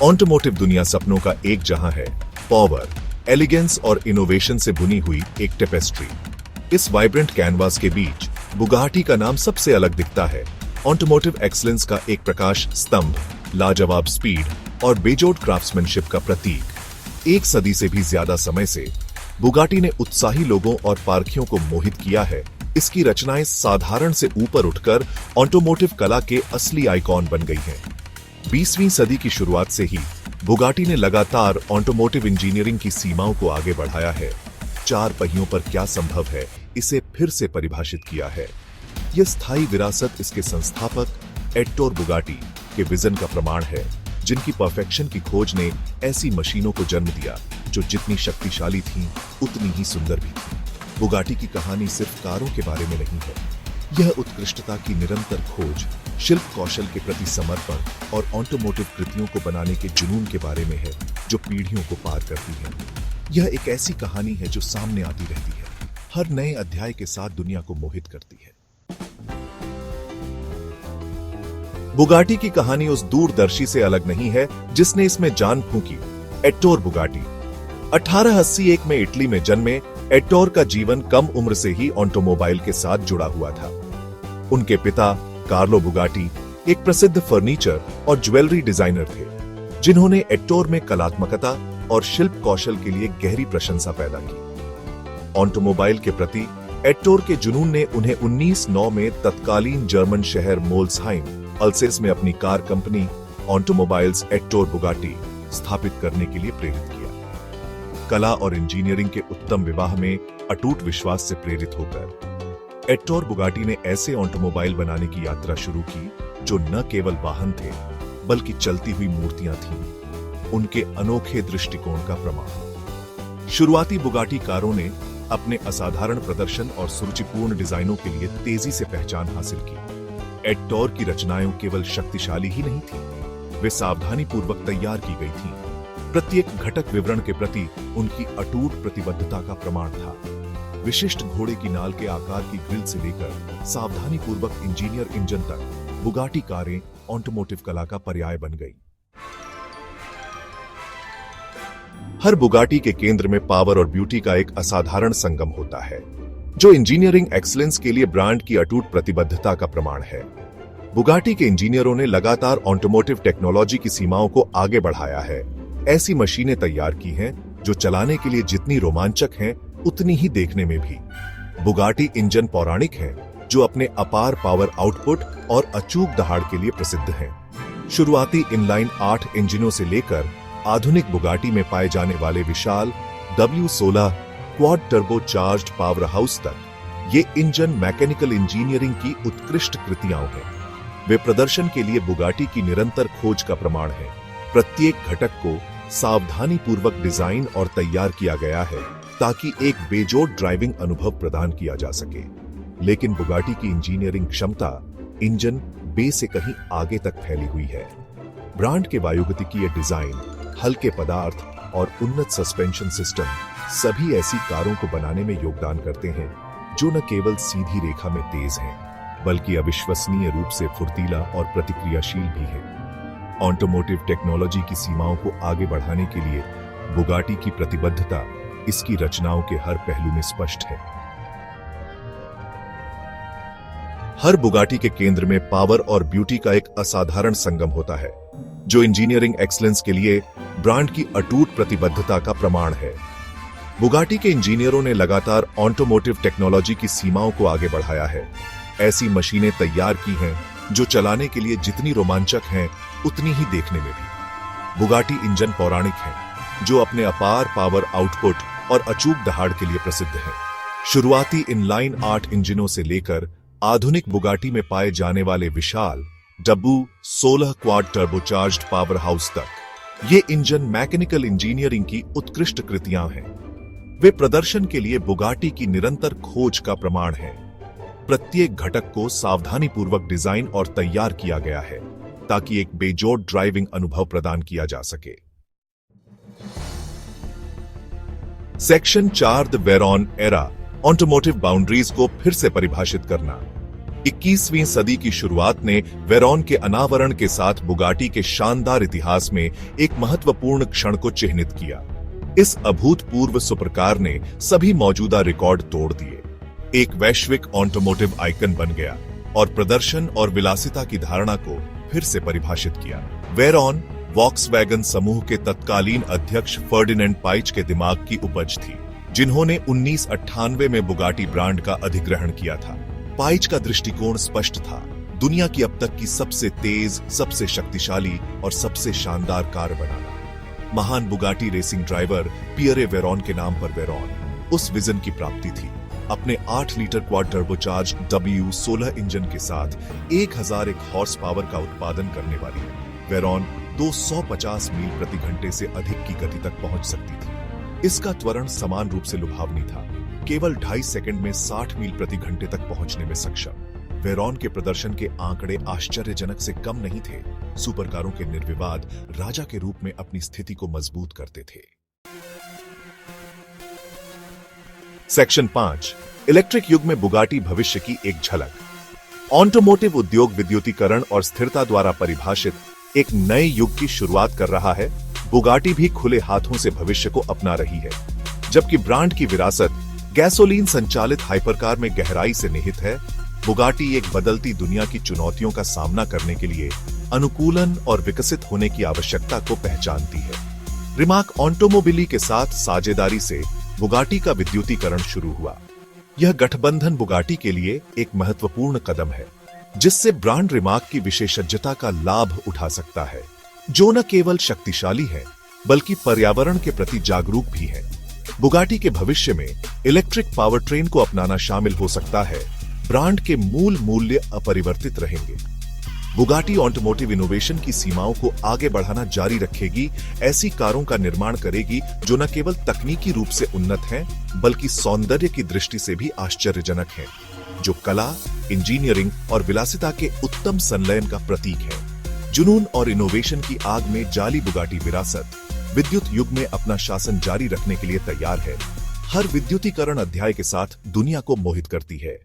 Automotive दुनिया सपनों का एक जहां है, पावर, एलिगेंस और इनोवेशन से बुनी हुई एक टेपेस्ट्री। इस वाइब्रेंट कैनवास के बीच बुगाटी का नाम सबसे अलग दिखता है। ऑटोमोटिव एक्सीलेंस का एक प्रकाश स्तंभ, लाजवाब स्पीड और बेजोड़ क्राफ्ट्समैनशिप का प्रतीक। एक सदी से भी ज्यादा समय से बुगाटी ने उत्साही लोगों और पारखियों को मोहित किया है। इसकी रचनाएं साधारण से ऊपर उठकर ऑटोमोटिव कला के असली आइकॉन बन गई हैं। 20वीं सदी की शुरुआत से ही बुगाटी ने लगातार ऑटोमोटिव इंजीनियरिंग की सीमाओं को आगे बढ़ाया है। चार पहियों पर क्या संभव है, इसे फिर से परिभाषित किया है। यह स्थायी विरासत इसके संस्थापक एट्टोर बुगाटी के विजन का प्रमाण है, जिनकी परफेक्शन की खोज ने ऐसी मशीनों को जन्म दिया जो जितनी शक्तिशाली थीं, उतनी ही सुंदर भी थीं। बुगाटी की कहानी सिर्फ कारों के बारे में नहीं है, यह उत्कृष्टता की निरंतर खोज, शिल्प कौशल के प्रति समर्पण और ऑटोमोटिव कृतियों को बनाने के जुनून के बारे में है, जो पीढ़ियों को पार करती है। यह एक ऐसी कहानी है जो सामने आती रहती है, हर नए अध्याय के साथ दुनिया को मोहित करती है। बुगाटी की कहानी उस दूरदर्शी से अलग नहीं है जिसने इसमें जान फूंकी। एट्टोर बुगाटी 1881 में इटली में जन्मे एट्टोर का जीवन कम उम्र से ही ऑटोमोबाइल के साथ जुड़ा हुआ था। उनके पिता कार्लो बुगाटी एक प्रसिद्ध फर्नीचर और ज्वेलरी डिजाइनर थे, जिन्होंने एट्टोर में कलात्मकता और शिल्प कौशल के लिए गहरी प्रशंसा पैदा की। ऑटोमोबाइल के प्रति एट्टोर के जुनून ने उन्हें 1909 में तत्कालीन जर्मन शहर मोल्सहाइम अल्सेस में अपनी कार कंपनी ऑटोमोबाइल्स एट्टोर बुगाटी स्थापित करने के लिए प्रेरित किया। कला और इंजीनियरिंग के उत्तम विवाह में अटूट विश्वास से प्रेरित होकर एट्टोर बुगाटी ने ऐसे ऑटोमोबाइल बनाने की यात्रा शुरू की जो न केवल वाहन थे, बल्कि चलती हुई मूर्तियां थीं। उनके अनोखे दृष्टिकोण का प्रमाण। शुरुआती बुगाटी कारों ने अपने असाधारण प्रदर्शन और सुरुचिपूर्ण डिजाइनों के लिए तेजी से पहचान हासिल की। एट्टोर की रचनाएं केवल शक्तिशाली ही नहीं थीं, वे सावधानी पूर्वक तैयार की गई थीं। प्रत्येक घटक विवरण के प्रति उनकी अटूट प्रतिबद्धता का प्रमाण था। विशिष्ट घोड़े की नाल के आकार की ग्रिल से लेकर सावधानी पूर्वक इंजीनियर इंजन तक बुगाटी कारें ऑटोमोटिव कला का पर्याय बन गई। हर बुगाटी के केंद्र में पावर और ब्यूटी का एक असाधारण संगम होता है, जो इंजीनियरिंग एक्सीलेंस के लिए ब्रांड की अटूट प्रतिबद्धता का प्रमाण है। बुगाटी के इंजीनियरों ने लगातार ऑटोमोटिव टेक्नोलॉजी की सीमाओं को आगे बढ़ाया है। ऐसी मशीनें तैयार की हैं जो चलाने के लिए जितनी रोमांचक हैं, उतनी ही देखने में भी। बुगाटी इंजन पौराणिक हैं, जो अपने अपार पावर आउटपुट और अचूक दहाड़ के लिए प्रसिद्ध हैं। शुरुआती इनलाइन 8 इंजनों से लेकर आधुनिक बुगाटी में पाए जाने वाले विशाल W16 quad turbo charged power house तक, ये इंजन मैकेनिकल इंजीनियरिंग की उत्कृष्ट कृतियां हैं। वे प्रदर्शन के लिए बुगाटी की निरंतर खोज का प्रमाण है। प्रत्येक घटक को सावधानी पूर्वक डिजाइन और तैयार किया गया है ताकि एक बेजोड़ ड्राइविंग अनुभव प्रदान किया जा सके। लेकिन बुगाटी की इंजीनियरिंग क्षमता इंजन बे से कहीं आगे तक फैली हुई है। ब्रांड के वायुगतिकीय डिजाइन, हल्के पदार्थ और उन्नत सस्पेंशन सिस्टम सभी ऐसी कारों को बनाने में योगदान करते हैं जो न केवल सीधी रेखा में तेज हैं, बल्कि अविश्वसनीय रूप से फुर्तीला और प्रतिक्रियाशील भी है। ऑटोमोटिव टेक्नोलॉजी की सीमाओं को आगे बढ़ाने के लिए बुगाटी की प्रतिबद्धता इसकी रचनाओं के हर पहलू में स्पष्ट है। हर बुगाटी के केंद्र में पावर और ब्यूटी का एक असाधारण संगम होता है, जो इंजीनियरिंग एक्सीलेंस के लिए ब्रांड की अटूट प्रतिबद्धता का प्रमाण है। बुगाटी के इंजीनियरों ने लगातार ऑटोमोटिव टेक्नोलॉजी की सीमाओं को आगे बढ़ाया है। ऐसी मशीनें तैयार की हैं जो चलाने के लिए जितनी रोमांचक हैं, उतनी ही देखने में भी। बुगाटी इंजन पौराणिक हैं, जो अपने अपार पावर आउटपुट और अचूक दहाड़ के लिए प्रसिद्ध हैं। शुरुआती इनलाइन 8 इंजनों से लेकर आधुनिक बुगाटी में पाए जाने वाले विशाल W16 quad turbocharged power house तक, ये इंजन मैकेनिकल इंजीनियरिंग की उत्कृष्ट कृतियां हैं। वे प्रदर्शन के लिए बुगाटी की निरंतर खोज का प्रमाण हैं। प्रत्येक घटक को सावधानी पूर्वक डिजाइन और तैयार किया गया है ताकि एक बेजोड़ ड्राइविंग अनुभव प्रदान किया जा सके। Section 4 the Veyron era automotive boundaries को फिर से परिभाषित करना। 21वीं सदी की शुरुआत ने वेरॉन के अनावरण के साथ बुगाटी के शानदार इतिहास में एक महत्वपूर्ण क्षण को चिह्नित किया। इस अभूतपूर्व सुपरकार ने सभी मौजूदा रिकॉर्ड तोड़ दिए, एक वैश्विक ऑटोमोटिव आइकन बन गया और प्रदर्शन और विलासिता की धारणा को फिर से परिभाषित किया। वेरॉन वॉक्सवैगन समूह के तत्कालीन अध्यक्ष फर्डिनेंड पाइच के दिमाग की उपज थी, जिन्होंने 1998 में बुगाटी ब्रांड का अधिग्रहण किया था। पाइच का दृष्टिकोण स्पष्ट था, दुनिया की अब तक की सबसे तेज, सबसे शक्तिशाली और सबसे शानदार कार बनाना। महान Bugatti racing driver Pierre Veyron के नाम पर वेरॉन उस विजन की प्राप्ति थी। अपने 8 litre quad turbocharge W16 engine के साथ 1001 हॉर्स पावर का उत्पादन करने वाली वेरॉन 250 मील प्रति घंटे से अधिक की गति तक पहुंच सकती थी। इसका त्वरण समान रूप से लुभावनी था, केवल 2.5 सेकंड में 60 मील प्रति घंटे तक पहुंचने में सक्षम। वेरॉन के प्रदर्शन के आंकड़े आश्चर्यजनक से कम नहीं थे, सुपरकारों के निर्विवाद राजा के रूप में अपनी स्थिति को मजबूत करते थे। सेक्शन 5, इलेक्ट्रिक युग में बुगाटी भविष्य की एक झलक। ऑटोमोटिव उद्योग विद्युतीकरण और स्थिरता द्वारा परिभाषित एक नए युग की शुरुआत कर रहा है। बुगाटी भी खुले हाथों से भविष्य को अपना रही है। जबकि ब्रांड की विरासत गैसोलीन संचालित हाइपरकार में गहराई से निहित है, बुगाटी एक बदलती दुनिया की चुनौतियों का सामना करने के लिए अनुकूलन और विकसित होने की आवश्यकता को पहचानती है। रिमार्क ऑटोमोबिली के साथ साझेदारी से बुगाटी का विद्युतीकरण शुरू हुआ। यह गठबंधन बुगाटी के लिए एक महत्वपूर्ण कदम है, जिससे ब्रांड रिमार्क की विशेषज्ञता का लाभ उठा सकता है, जो न केवल शक्तिशाली है बल्कि पर्यावरण के प्रति जागरूक भी है। बुगाटी के भविष्य में इलेक्ट्रिक पावर ट्रेन को अपनाना शामिल हो सकता है। ब्रांड के मूल मूल्य अपरिवर्तित रहेंगे। बुगाटी ऑटोमोटिव इनोवेशन की सीमाओं को आगे बढ़ाना जारी रखेगी, ऐसी कारों का निर्माण करेगी जो न केवल तकनीकी रूप से उन्नत हैं, बल्कि सौंदर्य की दृष्टि से भी आश्चर्यजनक हैं, जो कला, इंजीनियरिंग और विलासिता के उत्तम संलयन का प्रतीक है। जुनून और इनोवेशन की आग में जाली बुगाटी विरासत विद्युत युग में अपना शासन जारी रखने के लिए तैयार है। हर विद्युतीकरण अध्याय के साथ दुनिया को मोहित करती है।